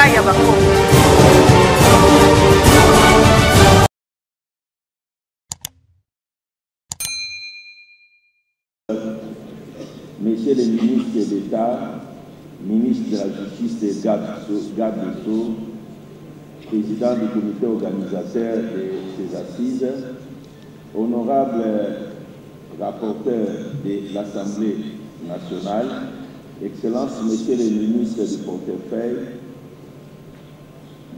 Afrika ya Bakongo. Messieurs les ministres d'État, ministre de la Justice et garde des Sceaux, président du comité organisateur de ces assises, honorable rapporteur de l'Assemblée nationale, Excellences, Messieurs les ministres du portefeuille,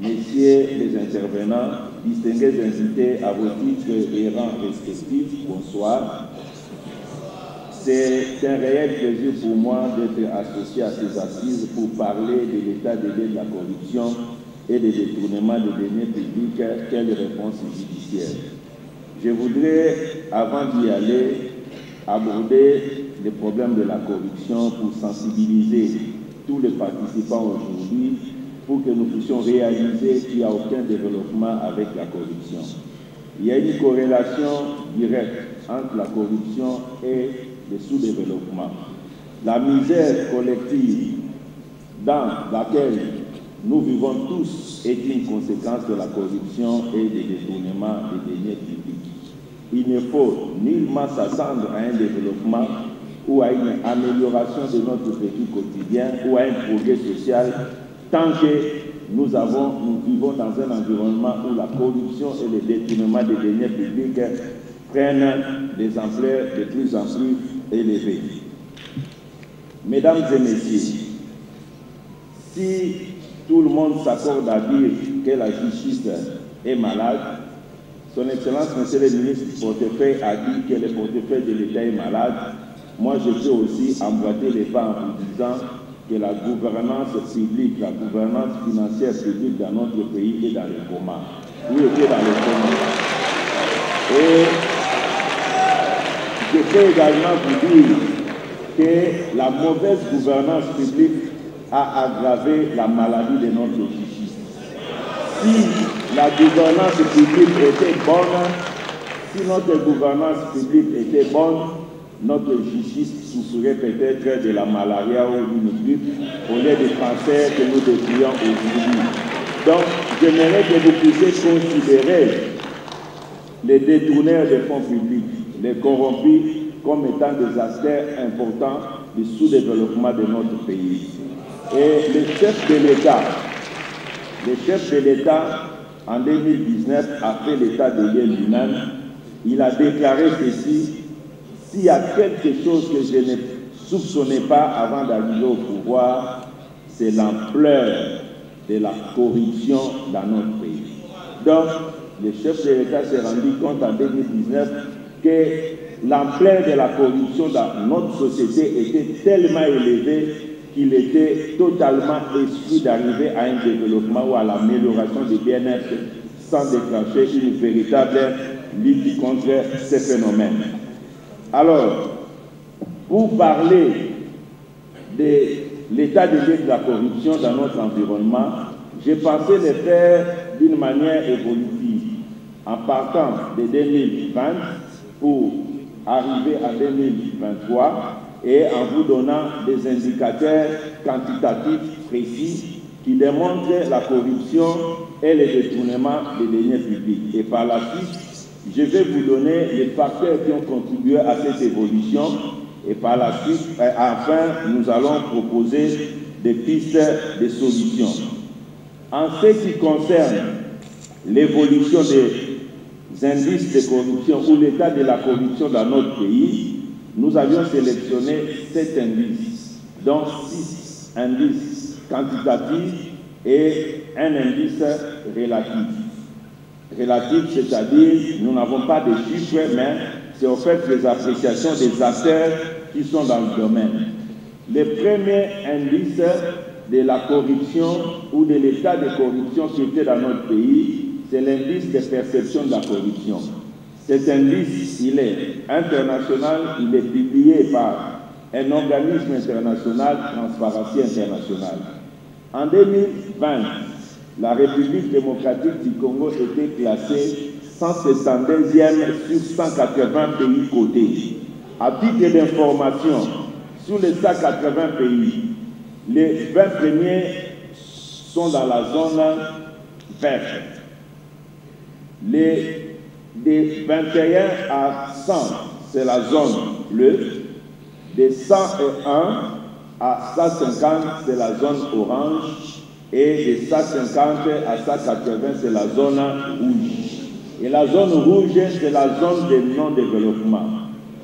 Messieurs les intervenants, distingués invités à vos titres et rangs respectifs, bonsoir. C'est un réel plaisir pour moi d'être associé à ces assises pour parler de l'état de la corruption et des détournements de deniers publics. Quelle réponse judiciaire? Je voudrais, avant d'y aller, aborder les problèmes de la corruption pour sensibiliser tous les participants aujourd'hui pour que nous puissions réaliser qu'il n'y a aucun développement avec la corruption. Il y a une corrélation directe entre la corruption et le sous-développement. La misère collective dans laquelle nous vivons tous est une conséquence de la corruption et des détournements des deniers publics. Il ne faut nullement s'attendre à un développement ou à une amélioration de notre vécu quotidien ou à un progrès social tant que nous vivons dans un environnement où la corruption et le détournement des deniers publics prennent des ampleurs de plus en plus élevées. Mesdames et messieurs, si tout le monde s'accorde à dire que la justice est malade, Son Excellence, Monsieur le ministre du portefeuille, a dit que le portefeuille de l'État est malade. Moi, je peux aussi emboîter les pas en vous disant que la gouvernance publique, la gouvernance financière publique dans notre pays est dans le coma. Oui, était dans le coma. Et je peux également vous dire que la mauvaise gouvernance publique a aggravé la maladie de notre justice. Si la gouvernance publique était bonne, si notre gouvernance publique était bonne, notre justice souffrirait peut-être de la malaria ou d'une grippe au lieu des cancers que nous décrions aujourd'hui. Donc, j'aimerais que vous puissiez considérer les détourneurs des fonds publics, les corrompus, comme étant des acteurs importants du sous-développement de notre pays. Et le chef de l'État, en 2019, a fait l'état de lieu lui-même. Il a déclaré ceci: s'il y a quelque chose que je ne soupçonnais pas avant d'arriver au pouvoir, c'est l'ampleur de la corruption dans notre pays. Donc, le chef de l'État s'est rendu compte en 2019 que l'ampleur de la corruption dans notre société était tellement élevée qu'il était totalement exclu d'arriver à un développement ou à l'amélioration du bien-être sans déclencher une véritable lutte contre ces phénomènes. Alors, pour parler de l'état de la corruption dans notre environnement, j'ai pensé le faire d'une manière évolutive, en partant de 2020 pour arriver à 2023 et en vous donnant des indicateurs quantitatifs précis qui démontrent la corruption et le détournement des deniers publics. Et par la suite, je vais vous donner les facteurs qui ont contribué à cette évolution et par la suite, enfin, nous allons proposer des pistes de solutions. En ce qui concerne l'évolution des indices de corruption ou l'état de la corruption dans notre pays, nous avions sélectionné 7 indices, dont 6 indices quantitatifs et un indice relatif. Relatif, c'est-à-dire, nous n'avons pas de chiffres, mais c'est en fait les appréciations des acteurs qui sont dans le domaine. Le premier indice de la corruption ou de l'état de corruption qui était dans notre pays, c'est l'indice de perception de la corruption. Cet indice, il est international, il est publié par un organisme international, Transparency International. En 2020, la République démocratique du Congo était classée 172e sur 180 pays cotés. À titre d'information, sur les 180 pays, les 20 premiers sont dans la zone verte. Des 21 à 100, c'est la zone bleue. Des 101 à 150, c'est la zone orange. Et des 150 à 180, c'est la zone rouge. Et la zone rouge, c'est la zone de non-développement.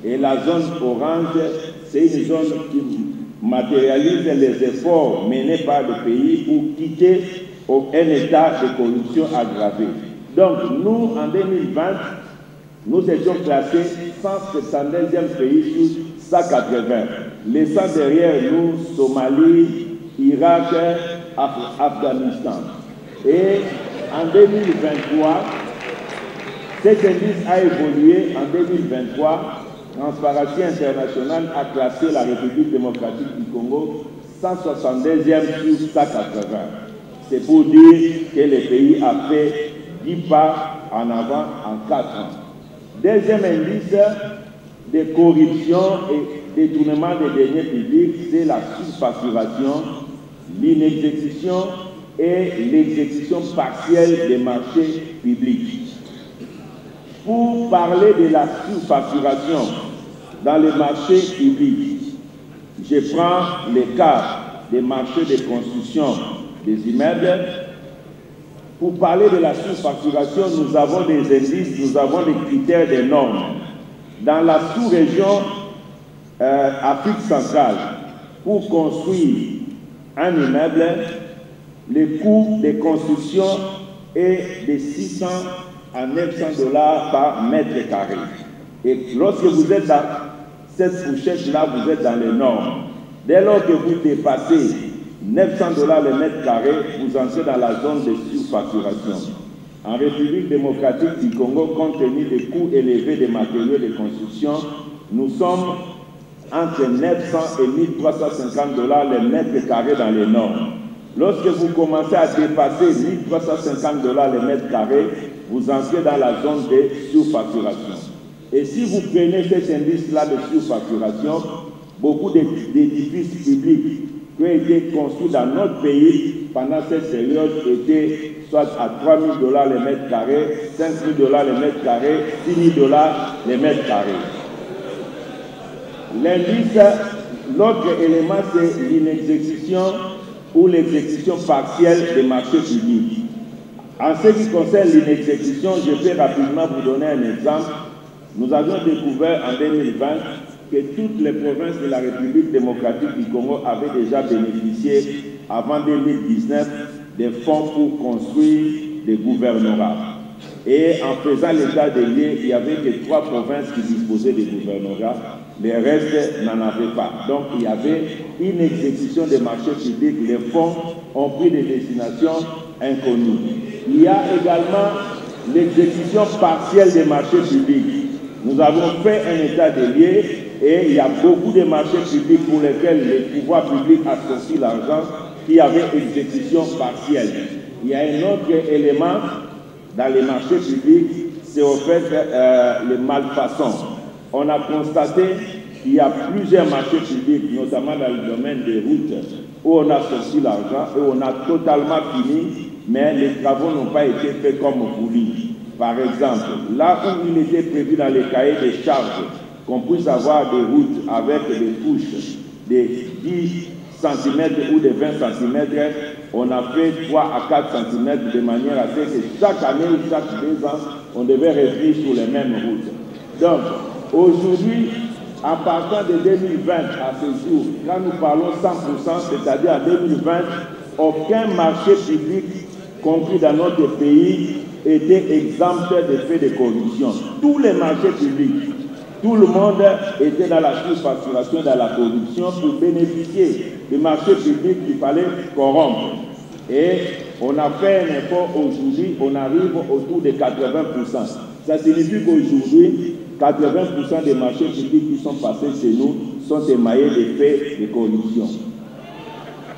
Et la zone orange, c'est une zone qui matérialise les efforts menés par le pays pour quitter un état de corruption aggravé. Donc, nous, en 2020, nous étions classés 172e pays sur 180, laissant derrière nous Somalie, Irak, Afghanistan. Et en 2023, cet indice a évolué. En 2023, Transparency International a classé la République démocratique du Congo 172e sur 180. C'est pour dire que le pays a fait 10 pas en avant en 4 ans. Deuxième indice de corruption et détournement des deniers publics, c'est la surfacturation, l'inexécution et l'exécution partielle des marchés publics. Pour parler de la surfacturation dans les marchés publics, je prends le cas des marchés de construction des immeubles. Pour parler de la surfacturation, nous avons des indices, nous avons des critères, des normes. Dans la sous-région Afrique centrale, pour construire un immeuble, le coût de construction est de 600 à 900 $ par mètre carré. Et lorsque vous êtes dans cette fourchette-là, vous êtes dans les normes. Dès lors que vous dépassez 900 $ le mètre carré, vous entrez dans la zone de surfacturation. En République démocratique du Congo, compte tenu des coûts élevés des matériaux de construction, nous sommes entre 900 et 1350 $ le mètre carré dans les normes. Lorsque vous commencez à dépasser 1350 $ le mètre carré, vous entrez dans la zone de surfacturation. Et si vous prenez cet indice-là de surfacturation, beaucoup d'édifices publics qui ont été construits dans notre pays pendant cette période étaient soit à 3 000 $ le mètre carré, 5 000 $ le mètre carré, 6 000 $ le mètre carré. L'indice, l'autre élément, c'est l'inexécution ou l'exécution partielle des marchés publics. En ce qui concerne l'inexécution, je vais rapidement vous donner un exemple. Nous avions découvert en 2020 que toutes les provinces de la République démocratique du Congo avaient déjà bénéficié, avant 2019, des fonds pour construire des gouvernorats. Et en faisant l'état des lieux, il n'y avait que 3 provinces qui disposaient des gouvernorats. Les restes n'en avaient pas. Donc il y avait une exécution des marchés publics. Les fonds ont pris des destinations inconnues. Il y a également l'exécution partielle des marchés publics. Nous avons fait un état des lieux et il y a beaucoup de marchés publics pour lesquels les pouvoirs publics associent l'argent qui avaient exécution partielle. Il y a un autre élément dans les marchés publics, c'est au fait les malfaçons. On a constaté qu'il y a plusieurs marchés publics, notamment dans le domaine des routes, où on a sorti l'argent et on a totalement fini, mais les travaux n'ont pas été faits comme voulu. Par exemple, là où il était prévu dans les cahiers des charges qu'on puisse avoir des routes avec des couches de 10 cm ou de 20 cm, on a fait 3 à 4 cm de manière à ce que chaque année ou chaque 2 ans, on devait revenir sur les mêmes routes. Donc, aujourd'hui, à partir de 2020 à ce jour, quand nous parlons 100%, c'est-à-dire en 2020, aucun marché public compris dans notre pays était exempt de faits de corruption. Tous les marchés publics, tout le monde était dans la surfacturation, dans la corruption pour bénéficier des marchés publics qu'il fallait corrompre. Et on a fait un effort aujourd'hui, on arrive autour de 80%. Ça signifie qu'aujourd'hui, 80% des marchés publics qui sont passés chez nous sont émaillés de faits de corruption.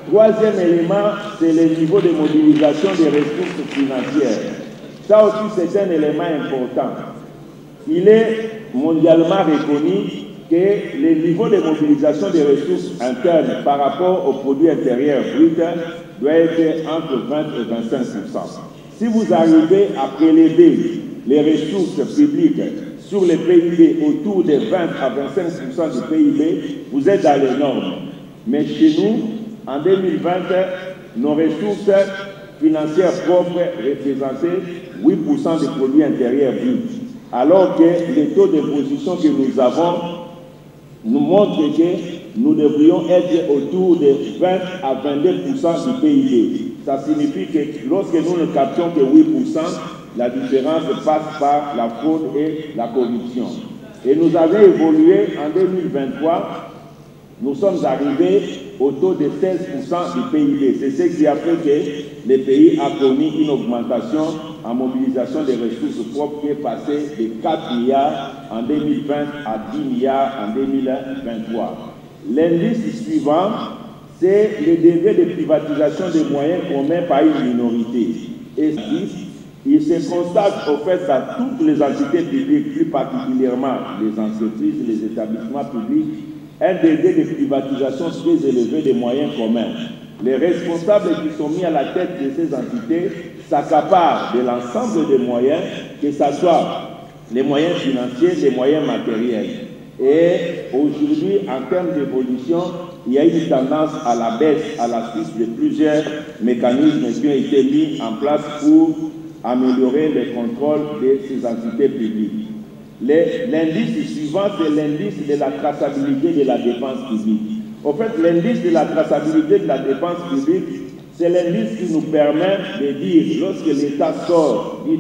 Troisième élément, c'est le niveau de mobilisation des ressources financières. Ça aussi, c'est un élément important. Il est mondialement reconnu que le niveau de mobilisation des ressources internes par rapport au produit intérieur brut doit être entre 20 et 25%. Si vous arrivez à prélever les ressources publiques sur le PIB autour de 20 à 25% du PIB, vous êtes dans les normes. Mais chez nous, en 2020, nos ressources financières propres représentaient 8% du produit intérieur brut, alors que les taux d'imposition que nous avons nous montrent que nous devrions être autour de 20 à 22% du PIB. Ça signifie que lorsque nous ne captons que 8%, la différence passe par la fraude et la corruption. Et nous avons évolué en 2023, nous sommes arrivés au taux de 16% du PIB. C'est ce qui a fait que le pays a connu une augmentation en mobilisation des ressources propres qui est passée de 4 milliards en 2020 à 10 milliards en 2023. L'indice suivant, c'est le degré de privatisation des moyens communs par une minorité. Et il se constate au fait à toutes les entités publiques, plus particulièrement les entreprises, les établissements publics, un degré de privatisation très élevé des moyens communs. Les responsables qui sont mis à la tête de ces entités s'accaparent de l'ensemble des moyens, que ce soit les moyens financiers, les moyens matériels. Et aujourd'hui, en termes d'évolution, il y a une tendance à la baisse à la suite de plusieurs mécanismes qui ont été mis en place pour améliorer le contrôle de ces entités publiques. L'indice suivant, c'est l'indice de la traçabilité de la dépense publique. En fait, l'indice de la traçabilité de la dépense publique, c'est l'indice qui nous permet de dire, lorsque l'État sort $10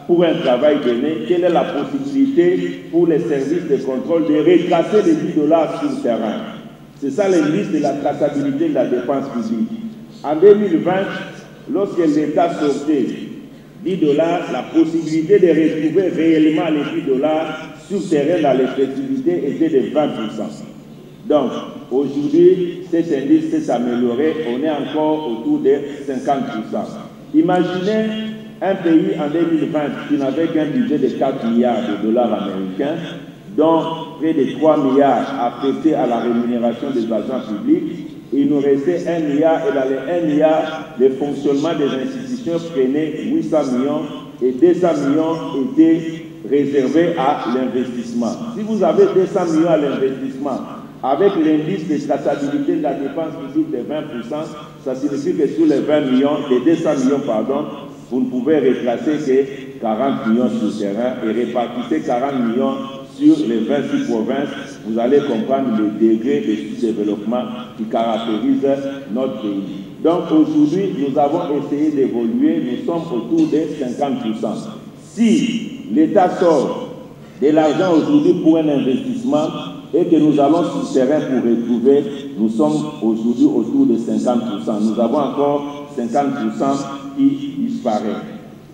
pour un travail donné, quelle est la possibilité pour les services de contrôle de retracer les $10 sur le terrain. C'est ça l'indice de la traçabilité de la dépense publique. En 2020, lorsque l'État sortait $10, la possibilité de retrouver réellement les $10 sur le terrain dans les festivités était de 20%. Donc, aujourd'hui, cet indice s'est amélioré, on est encore autour de 50%. Imaginez un pays en 2020 qui n'avait qu'un budget de 4 milliards de dollars américains, dont près de 3 milliards affectés à la rémunération des agents publics. Il nous restait 1 milliard et dans les 1 milliard, le fonctionnement des institutions prenait 800 millions et 200 millions étaient réservés à l'investissement. Si vous avez 200 millions à l'investissement, avec l'indice de traçabilité de la dépense publique de 20%, ça signifie que sur les 20 millions, les 200 millions, pardon, vous ne pouvez retracer que 40 millions sur le terrain et répartissez 40 millions sur les 26 provinces, vous allez comprendre le degré de sous-développement qui caractérise notre pays. Donc aujourd'hui, nous avons essayé d'évoluer, nous sommes autour de 50%. Si l'État sort de l'argent aujourd'hui pour un investissement et que nous allons sur le terrain pour retrouver, nous sommes aujourd'hui autour de 50%. Nous avons encore 50% qui disparaît.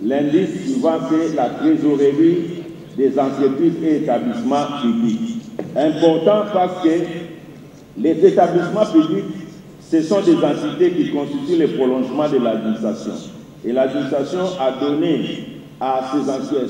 L'indice suivant, c'est la trésorerie des entreprises et établissements publics. Important parce que les établissements publics, ce sont des entités qui constituent le prolongement de l'administration. Et l'administration a donné à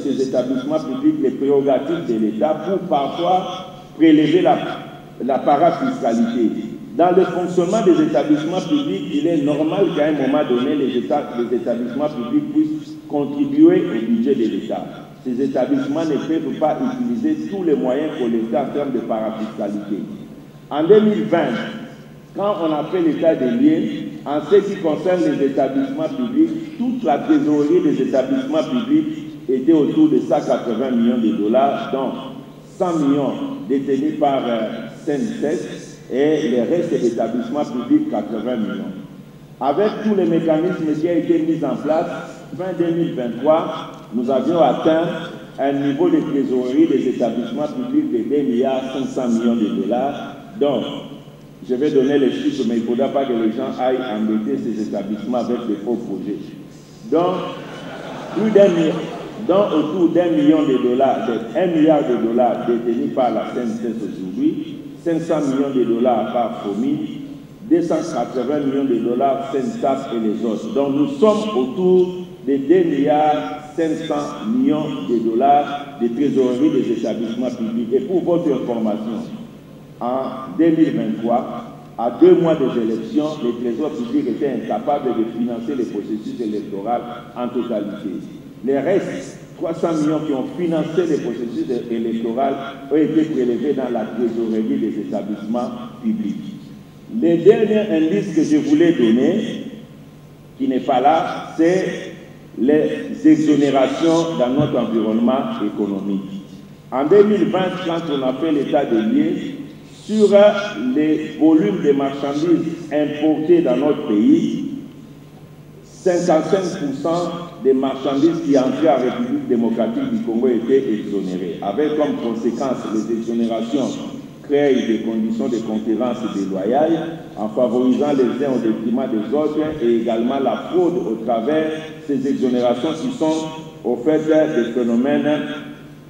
ces établissements publics les prérogatives de l'État pour parfois prélever la parafiscalité. Dans le fonctionnement des établissements publics, il est normal qu'à un moment donné, les établissements publics puissent contribuer au budget de l'État. Ces établissements ne peuvent pas utiliser tous les moyens collectés en termes de parafiscalité. En 2020, quand on a fait l'état des lieux, en ce qui concerne les établissements publics, toute la trésorerie des établissements publics était autour de 180 millions de dollars, dont 100 millions détenus par CNCES et les restes des établissements publics 80 millions. Avec tous les mécanismes qui ont été mis en place, fin 2023, nous avions atteint un niveau de trésorerie des établissements publics de 2 milliards 500 millions de dollars. Donc, je vais donner les chiffres, mais il ne faudra pas que les gens aillent embêter ces établissements avec des faux projets. Donc, autour d'1 million de dollars, d'1 milliard de dollars détenus par la CNCES aujourd'hui, 500 millions de dollars par FOMI, 280 millions de dollars CNSAS et les autres. Donc nous sommes autour de 2 milliards 500 millions de dollars de trésorerie des établissements publics. Et pour votre information, en 2023, à 2 mois des élections, les trésors publics étaient incapables de financer les processus électoraux en totalité. Les restes, 300 millions qui ont financé les processus électoraux, ont été prélevés dans la trésorerie des établissements publics. Le dernier indice que je voulais donner, qui n'est pas là, c'est les exonérations dans notre environnement économique. En 2020, quand on a fait l'état des lieux, sur les volumes de marchandises importées dans notre pays, 55% des marchandises qui entraient en République démocratique du Congo étaient exonérées, avec comme conséquence les exonérations créent des conditions de concurrence déloyale en favorisant les uns au détriment des autres et également la fraude au travers de ces exonérations qui sont au fait des phénomènes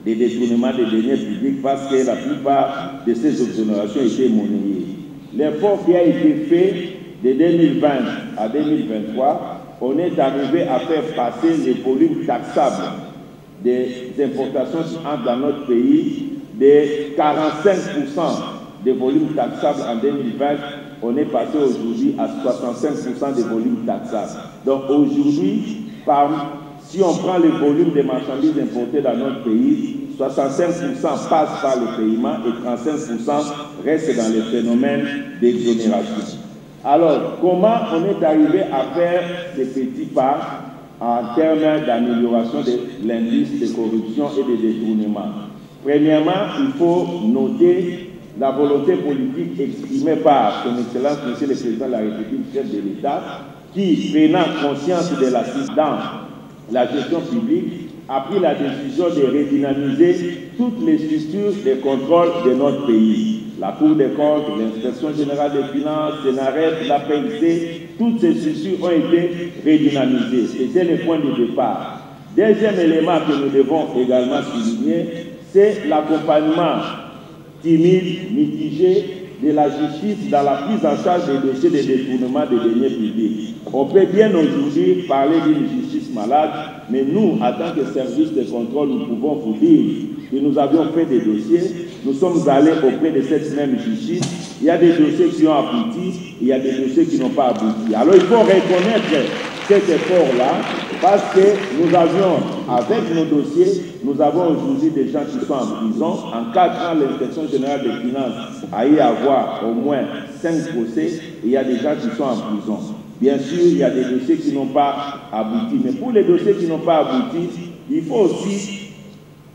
de détournement des deniers publics parce que la plupart de ces exonérations étaient monnayées. L'effort qui a été fait de 2020 à 2023, on est arrivé à faire passer les volumes taxables des importations qui entrent dans notre pays de 45% des volumes taxables en 2020, on est passé aujourd'hui à 65% des volumes taxables. Donc aujourd'hui, si on prend les volumes des marchandises importées dans notre pays, 65% passent par le paiement et 35% restent dans les phénomènes d'exonération. Alors, comment on est arrivé à faire ces petits pas en termes d'amélioration de l'indice de corruption et de détournement? Premièrement, il faut noter la volonté politique exprimée par son Excellence Monsieur le Président de la République, chef de l'État, qui, prenant conscience de dans la gestion publique, a pris la décision de redynamiser toutes les structures de contrôle de notre pays. La Cour des comptes, l'Inspection générale des finances, Sénarès, la PIC, toutes ces structures ont été redynamisées. C'était le point de départ. Deuxième élément que nous devons également souligner, c'est l'accompagnement timide, mitigé de la justice dans la prise en charge des dossiers de détournement des deniers publics. On peut bien aujourd'hui parler d'une justice malade, mais nous, en tant que service de contrôle, nous pouvons vous dire que nous avions fait des dossiers, nous sommes allés auprès de cette même justice, il y a des dossiers qui ont abouti, il y a des dossiers qui n'ont pas abouti. Alors il faut reconnaître cet effort-là, parce que nous avions, avec nos dossiers, nous avons aujourd'hui des gens qui sont en prison. En 4 ans, l'Inspection générale des finances a eu à avoir au moins 5 procès, et il y a des gens qui sont en prison. Bien sûr, il y a des dossiers qui n'ont pas abouti, mais pour les dossiers qui n'ont pas abouti, il faut aussi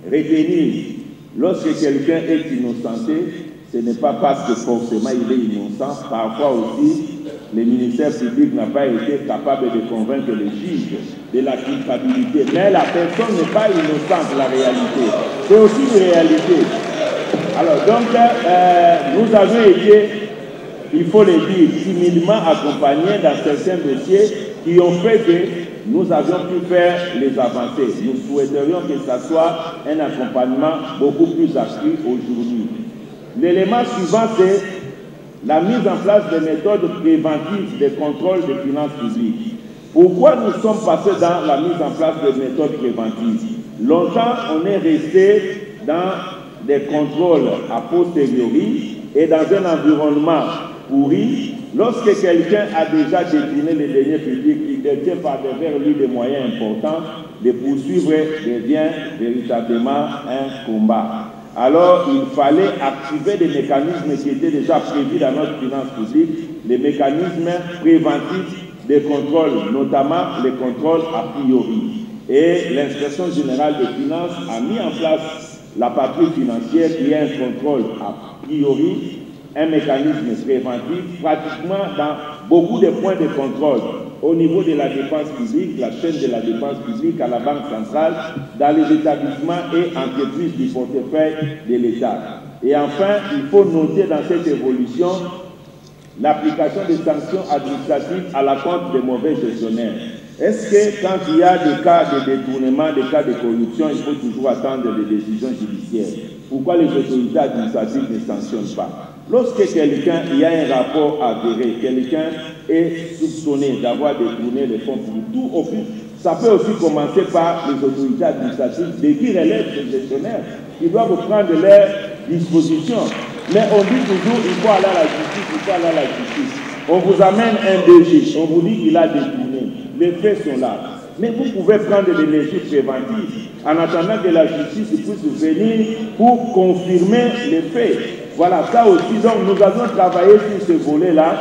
retenir, lorsque quelqu'un est innocenté, ce n'est pas parce que forcément il est innocent, parfois aussi, le ministère public n'a pas été capable de convaincre les juges de la culpabilité. Mais la personne n'est pas innocente, la réalité. C'est aussi une réalité. Alors, donc, nous avons été, il faut le dire, timidement accompagnés dans certains dossiers qui ont fait que nous avions pu faire les avancées. Nous souhaiterions que ce soit un accompagnement beaucoup plus accru aujourd'hui. L'élément suivant, c'est la mise en place des méthodes préventives de contrôle des finances publiques. Pourquoi nous sommes passés dans la mise en place des méthodes préventives? Longtemps, on est resté dans des contrôles a posteriori et dans un environnement pourri. Lorsque quelqu'un a déjà détourné les deniers publics, il détient par devers lui des moyens importants de poursuivre devient véritablement un combat. Alors, il fallait activer des mécanismes qui étaient déjà prévus dans notre finance publique, les mécanismes préventifs des contrôles, notamment les contrôles a priori. Et l'Inspection générale des finances a mis en place la patrouille financière qui est un contrôle a priori, un mécanisme préventif, pratiquement dans beaucoup de points de contrôle au niveau de la dépense publique, la chaîne de la dépense publique à la Banque centrale, dans les établissements et entreprises du portefeuille de l'État. Et enfin, il faut noter dans cette évolution l'application des sanctions administratives à la compte des mauvais gestionnaires. Est-ce que quand il y a des cas de détournement, des cas de corruption, il faut toujours attendre des décisions judiciaires? Pourquoi les autorités administratives ne sanctionnent pas? Lorsque quelqu'un, il y a un rapport avéré, quelqu'un est soupçonné d'avoir détourné les fonds publics, tout au plus, Ça peut aussi commencer par les autorités administratives qui relèvent des gestionnaires, qui doivent prendre leurs dispositions. Mais on dit toujours, il faut aller à la justice, il faut aller à la justice. On vous amène un DG, on vous dit qu'il a détourné. Les faits sont là. Mais vous pouvez prendre des mesures préventives en attendant que la justice puisse venir pour confirmer les faits. Voilà, ça aussi. Donc, nous avons travaillé sur ce volet-là,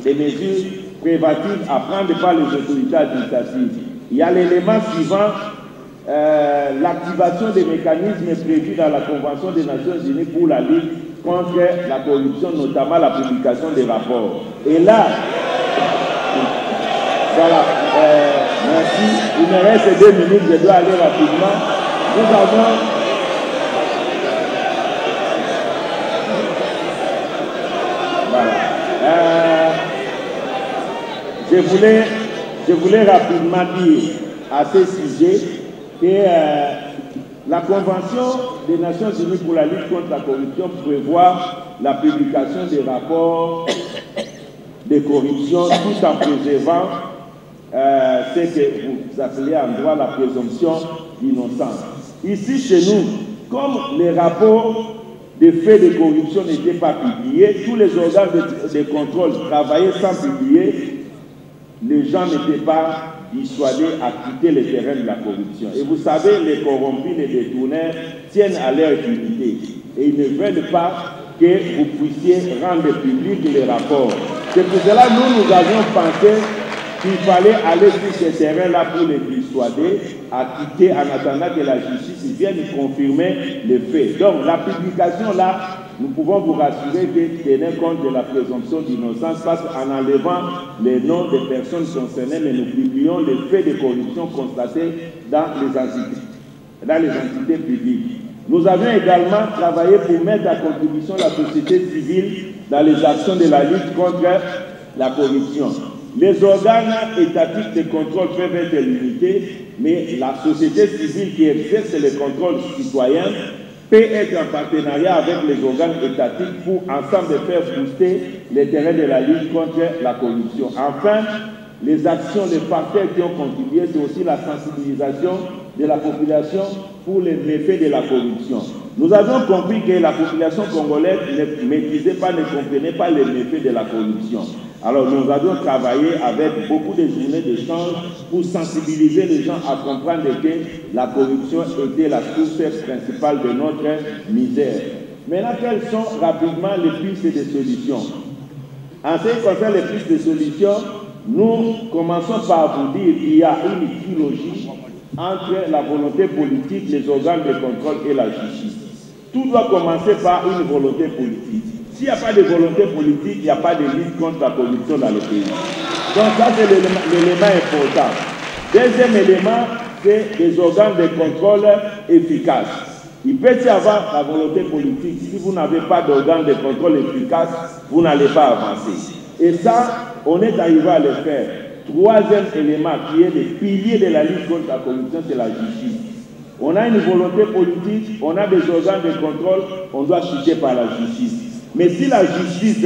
des mesures préventives à prendre par les autorités administratives. Il y a l'élément suivant, l'activation des mécanismes prévus dans la Convention des Nations Unies pour la lutte contre la corruption, notamment la publication des rapports. Et là, voilà, merci. Il me reste 2 minutes, je dois aller rapidement. Nous avons... Voilà. Je voulais rapidement dire à ce sujet que la Convention des Nations Unies pour la lutte contre la corruption prévoit la publication des rapports de corruption tout en préservant ce que vous appelez en droit la présomption d'innocence. Ici, chez nous, comme les rapports des faits de corruption n'étaient pas publiés, tous les organes de contrôle travaillaient sans publier, les gens n'étaient pas dissuadés à quitter le terrain de la corruption. Et vous savez, les corrompus, les détourneurs tiennent à leur dignité. Et ils ne veulent pas que vous puissiez rendre public les rapports. C'est pour cela que nous avions pensé qu'il fallait aller sur ce terrain-là pour les dissuader à quitter en attendant que la justice vienne confirmer les faits. Donc la publication-là, nous pouvons vous rassurer que tenez compte de la présomption d'innocence parce qu'en enlevant les noms des personnes concernées, mais nous publions les faits de corruption constatés dans les entités publiques. Nous avions également travaillé pour mettre à contribution la société civile dans les actions de la lutte contre la corruption. Les organes étatiques de contrôle peuvent être limités, mais la société civile qui exerce le contrôle citoyen peut être en partenariat avec les organes étatiques pour ensemble faire booster les terrains de la lutte contre la corruption. Enfin, les actions des partenaires qui ont contribué, c'est aussi la sensibilisation de la population pour les méfaits de la corruption. Nous avons compris que la population congolaise ne maîtrisait pas, ne comprenait pas les méfaits de la corruption. Alors nous avons travaillé avec beaucoup de journées d'échange pour sensibiliser les gens à comprendre que la corruption était la source principale de notre misère. Maintenant, quelles sont rapidement les pistes de solutions? En ce qui concerne les pistes de solutions, nous commençons par vous dire qu'il y a une trilogie entre la volonté politique, les organes de contrôle et la justice. Tout doit commencer par une volonté politique. S'il n'y a pas de volonté politique, il n'y a pas de lutte contre la corruption dans le pays. Donc ça, c'est l'élément important. Deuxième élément, c'est des organes de contrôle efficaces. Il peut y avoir la volonté politique. Si vous n'avez pas d'organes de contrôle efficaces, vous n'allez pas avancer. Et ça, on est arrivé à le faire. Troisième élément qui est le pilier de la lutte contre la corruption, c'est la justice. On a une volonté politique, on a des organes de contrôle, on doit chuter par la justice. Mais si la justice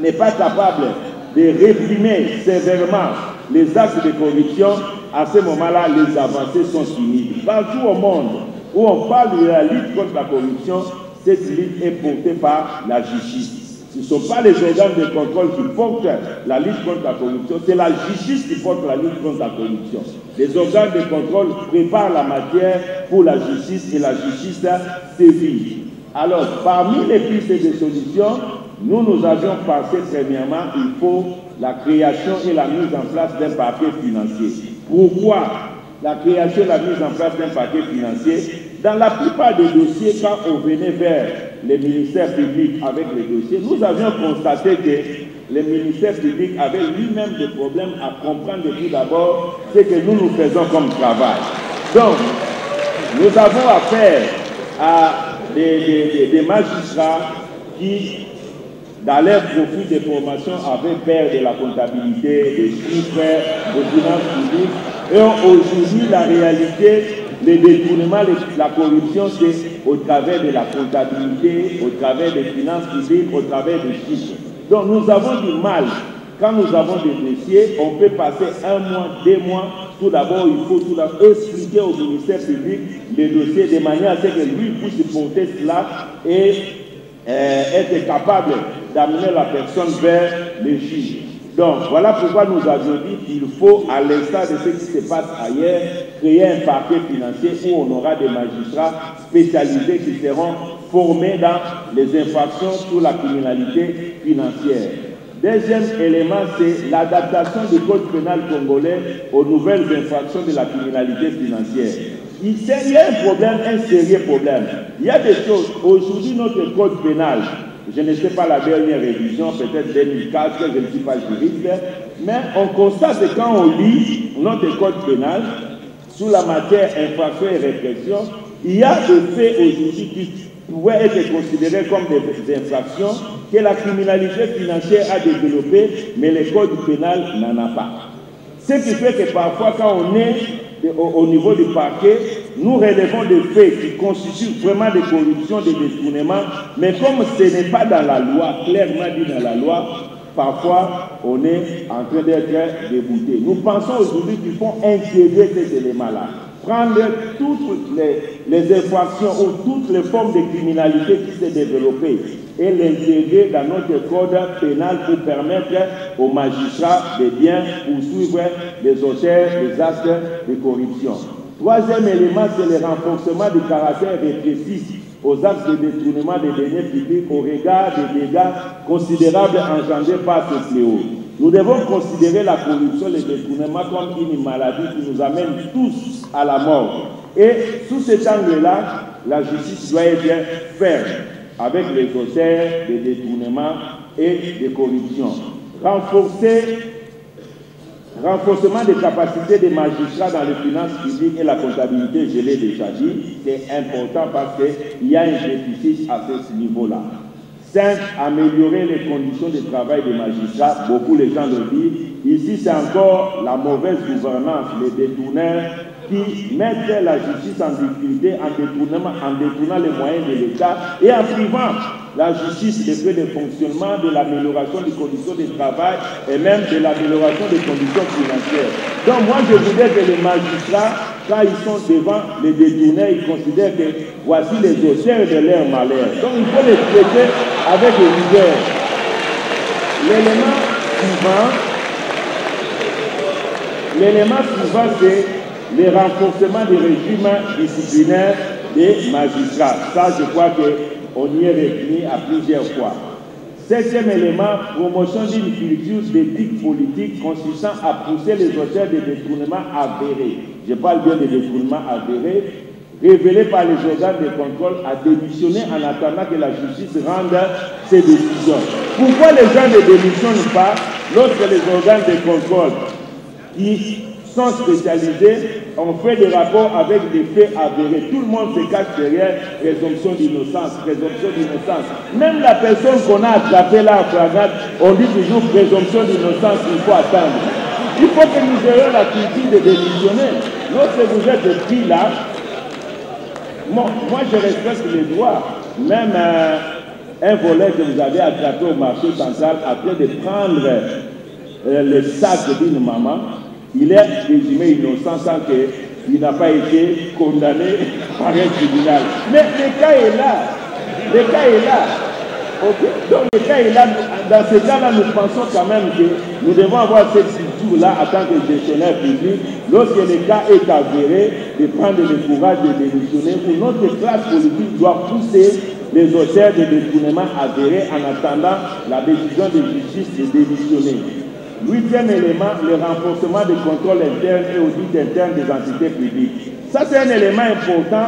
n'est pas capable de réprimer sévèrement les actes de corruption, à ce moment-là, les avancées sont timides. Partout au monde où on parle de la lutte contre la corruption, cette lutte est portée par la justice. Ce ne sont pas les organes de contrôle qui portent la lutte contre la corruption, c'est la justice qui porte la lutte contre la corruption. Les organes de contrôle préparent la matière pour la justice et la justice sévit. Alors, parmi les pistes de solutions, nous avions pensé premièrement, il faut la création et la mise en place d'un parquet financier. Pourquoi la création et la mise en place d'un parquet financier? Dans la plupart des dossiers, quand on venait vers les ministères publics avec les dossiers, nous avions constaté que les ministères publics avaient lui-même des problèmes à comprendre tout d'abord ce que nous faisons comme travail. Donc, nous avons affaire à des magistrats qui, dans leur profil de formation, avaient peur de la comptabilité, des chiffres, des finances publiques. Et aujourd'hui, la réalité, les détournements, la corruption, c'est au travers de la comptabilité, au travers des finances publiques, au travers des chiffres. Donc nous avons du mal. Quand nous avons des dossiers, on peut passer 1 mois, 2 mois tout d'abord, il faut tout d'abord expliquer au ministère public les dossiers de manière à ce que lui puisse porter cela et être capable d'amener la personne vers le juge. Donc, voilà pourquoi nous avions dit qu'il faut, à l'instar de ce qui se passe ailleurs, créer un parquet financier où on aura des magistrats spécialisés qui seront formés dans les infractions sur la criminalité financière. Deuxième élément, c'est l'adaptation du code pénal congolais aux nouvelles infractions de la criminalité financière. Il y a un problème, un sérieux problème. Il y a des choses, aujourd'hui notre code pénal, je ne sais pas la dernière révision, peut-être 2004, je ne suis pas juriste, mais on constate que quand on lit notre code pénal, sous la matière infraction et répression, il y a des faits aujourd'hui qui pouvaient être considérés comme des infractions que la criminalité financière a développées, mais le code pénal n'en a pas. Ce qui fait que parfois, quand on est au niveau du parquet, nous relevons des faits qui constituent vraiment des corruptions, des détournements, mais comme ce n'est pas dans la loi, clairement dit dans la loi, parfois on est en train d'être débouté. Nous pensons aujourd'hui qu'il faut intégrer ces éléments-là, prendre toutes les infractions ou toutes les formes de criminalité qui s'est développée et l'intégrer dans notre code pénal pour permettre aux magistrats de bien poursuivre les auteurs des actes de corruption. Troisième élément, c'est le renforcement du caractère répressif aux actes de détournement des deniers publics au regard des dégâts considérables engendrés par ce fléau. Nous devons considérer la corruption et le détournement comme une maladie qui nous amène tous à la mort. Et sous cet angle-là, la justice doit être ferme avec les auteurs des détournements et des corruptions. Renforcement des capacités des magistrats dans les finances publiques et la comptabilité, je l'ai déjà dit, c'est important parce qu'il y a un déficit à ce niveau-là. 5. Améliorer les conditions de travail des magistrats, beaucoup les gens le disent. Ici, c'est encore la mauvaise gouvernance, les détourneurs qui mettent la justice en difficulté en détournant les moyens de l'État et en privant la justice des frais de fonctionnement, de l'amélioration des conditions de travail et même de l'amélioration des conditions financières. Donc moi je voudrais que les magistrats, quand ils sont devant les détourneurs, ils considèrent que voici les auteurs de leur malheur. Donc il faut les traiter avec rigueur. L'élément suivant, c'est le renforcement du régime disciplinaire des magistrats. Ça, je crois qu'on y est revenu à plusieurs fois. Septième élément, promotion d'une culture d'éthique politique consistant à pousser les auteurs de détournements avérés. Je parle bien de détournements avérés, révélés par les organes de contrôle, à démissionner en attendant que la justice rende ses décisions. Pourquoi les gens ne démissionnent pas lorsque les organes de contrôle qui sont spécialisés ont fait des rapports avec des faits avérés? Tout le monde se cache derrière présomption d'innocence, présomption d'innocence. Même la personne qu'on a attrapée là en flagrante, on dit toujours présomption d'innocence, il faut attendre. Il faut que nous ayons la culture de démissionner. Lorsque vous êtes pris là, moi je respecte les droits. Même un volet que vous avez attrapé au marché central après de prendre le sac d'une maman, il est présumé innocent sans qu'il n'a pas été condamné par un tribunal. Mais le cas est là. Le cas est là. Okay. Donc le cas est là. Dans ce cas-là, nous pensons quand même que nous devons avoir cette culture-là en tant que gestionnaire public, lorsque le cas est avéré, de prendre le courage de démissionner, où notre classe politique doit pousser les auteurs de détournements avérés en attendant la décision de justice de démissionner. Huitième élément, le renforcement des contrôles internes et audits internes des entités publiques. Ça, c'est un élément important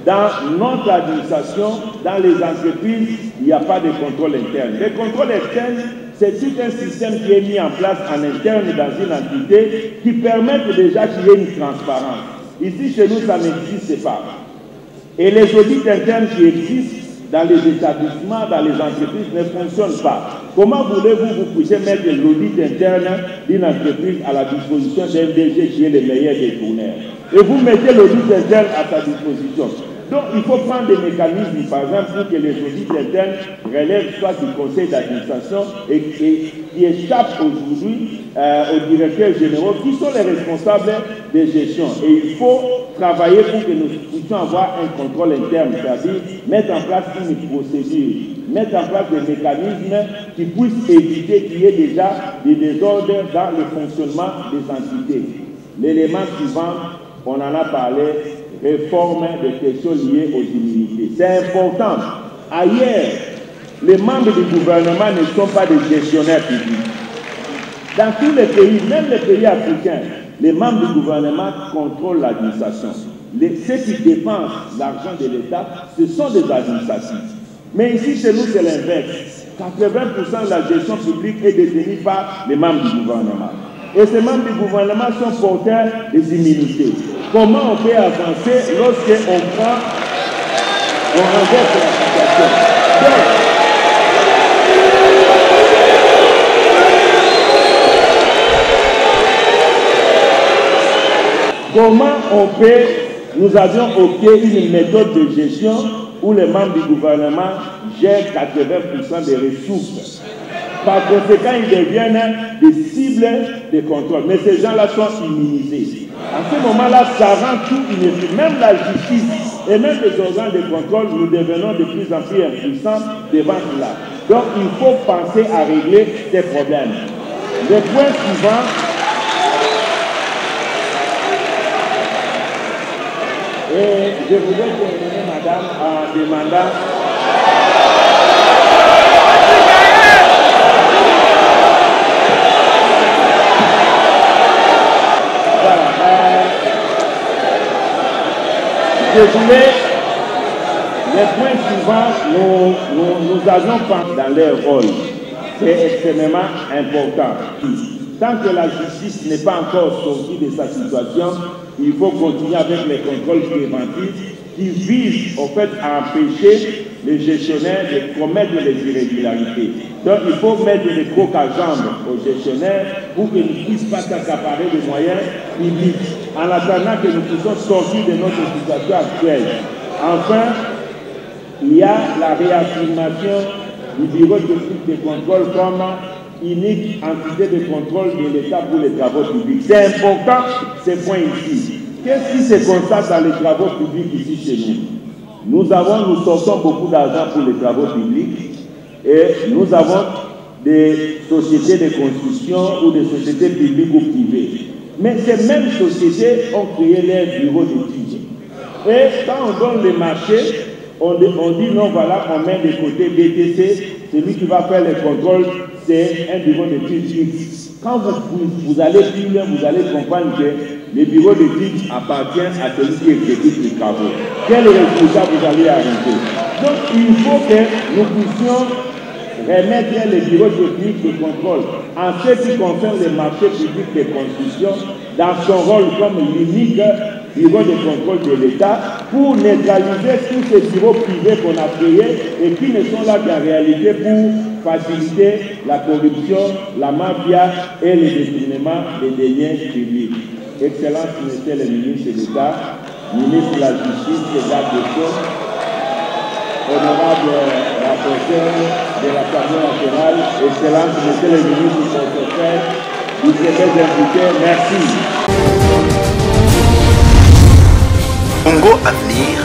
dans notre administration. Dans les entreprises, il n'y a pas de contrôle interne. Le contrôle externe, c'est tout un système qui est mis en place en interne dans une entité qui permet déjà qu'il y ait une transparence. Ici, chez nous, ça n'existe pas. Et les audits internes qui existent dans les établissements, dans les entreprises, ne fonctionnent pas. Comment voulez-vous vous puissiez mettre l'audit interne d'une entreprise à la disposition d'un DG qui est le meilleur détourneur? Et vous mettez l'audit interne à sa disposition. Donc il faut prendre des mécanismes, par exemple, pour que les audits internes relèvent soit du conseil d'administration et qui échappent aujourd'hui aux directeurs généraux qui sont les responsables de gestion. Et il faut travailler pour que nous puissions avoir un contrôle interne, c'est-à-dire mettre en place une procédure, mettre en place des mécanismes qui puissent éviter qu'il y ait déjà des désordres dans le fonctionnement des entités. L'élément suivant, on en a parlé, réforme des questions liées aux immunités. C'est important. Ailleurs, les membres du gouvernement ne sont pas des gestionnaires publics. Dans tous les pays, même les pays africains, les membres du gouvernement contrôlent l'administration. Ceux qui dépensent l'argent de l'État, ce sont des administratifs. Mais ici, chez nous, c'est l'inverse. 80% de la gestion publique est détenue par les membres du gouvernement. Et ces membres du gouvernement sont porteurs des immunités. Comment on peut avancer lorsqu'on prend, on renverse la situation? Comment on peut, nous avions opté une méthode de gestion où les membres du gouvernement gèrent 80% des ressources. Par conséquent, ils deviennent des cibles de contrôle. Mais ces gens-là sont immunisés. À ce moment-là, ça rend tout inutile. Même la justice et même les organes de contrôle, nous devenons de plus en plus impuissants devant cela. Donc, il faut penser à régler ces problèmes. Le point suivant, et je voudrais terminer, madame, en demandant... Je voulais, les points suivants, nous avions pensé dans leur rôle. C'est extrêmement important. Tant que la justice n'est pas encore sortie de sa situation, il faut continuer avec les contrôles préventifs qui visent au fait à empêcher les gestionnaires de commettre les irrégularités. Donc il faut mettre des crocs à jambes aux gestionnaires pour qu'ils ne puissent pas s'accaparer des moyens publics en attendant que nous puissions sortir de notre situation actuelle. Enfin, il y a la réaffirmation du bureau technique de contrôle comme unique entité de contrôle de l'État pour les travaux publics. C'est important ce point ici. Qu'est-ce qui se constate dans les travaux publics ici chez nous? Nous sortons beaucoup d'argent pour les travaux publics et nous avons des sociétés de construction ou des sociétés publiques ou privées. Mais ces mêmes sociétés ont créé leur bureau d'études. Et quand on donne les marchés, on dit non, voilà, on met de côté BTC, celui qui va faire les contrôles, c'est un bureau d'études X. Quand vous allez plus loin, vous allez comprendre que le bureau d'études appartient à celui qui exécute les travaux. Quel résultat vous allez arriver? Donc il faut que nous puissions remettre les bureaux techniques de contrôle en ce qui concerne les marchés publics de construction dans son rôle comme l'unique bureau de contrôle de l'État pour neutraliser tous ces bureaux privés qu'on a créés et qui ne sont là qu'en réalité pour faciliter la corruption, la mafia et le détournement des deniers publics. Excellence, Monsieur le ministre d'État, ministre de la Justice et garde des Sceaux, honorable rapporteur de l'Assemblée nationale, Excellence, Monsieur le ministre du portefeuille, vous êtes invités, merci. Congo Avenir.